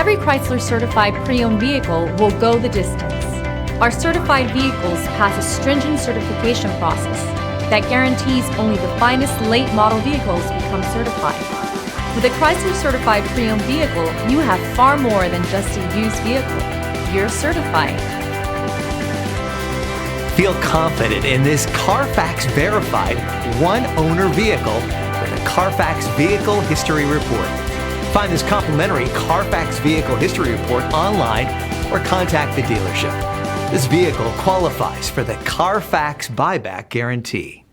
Every Chrysler certified pre-owned vehicle will go the distance. Our certified vehicles pass a stringent certification process that guarantees only the finest late model vehicles become certified. With a Chrysler certified pre-owned vehicle, you have far more than just a used vehicle. You're certified. Feel confident in this Carfax verified one-owner vehicle with a Carfax Vehicle History Report. Find this complimentary Carfax Vehicle History Report online or contact the dealership. This vehicle qualifies for the Carfax Buyback Guarantee.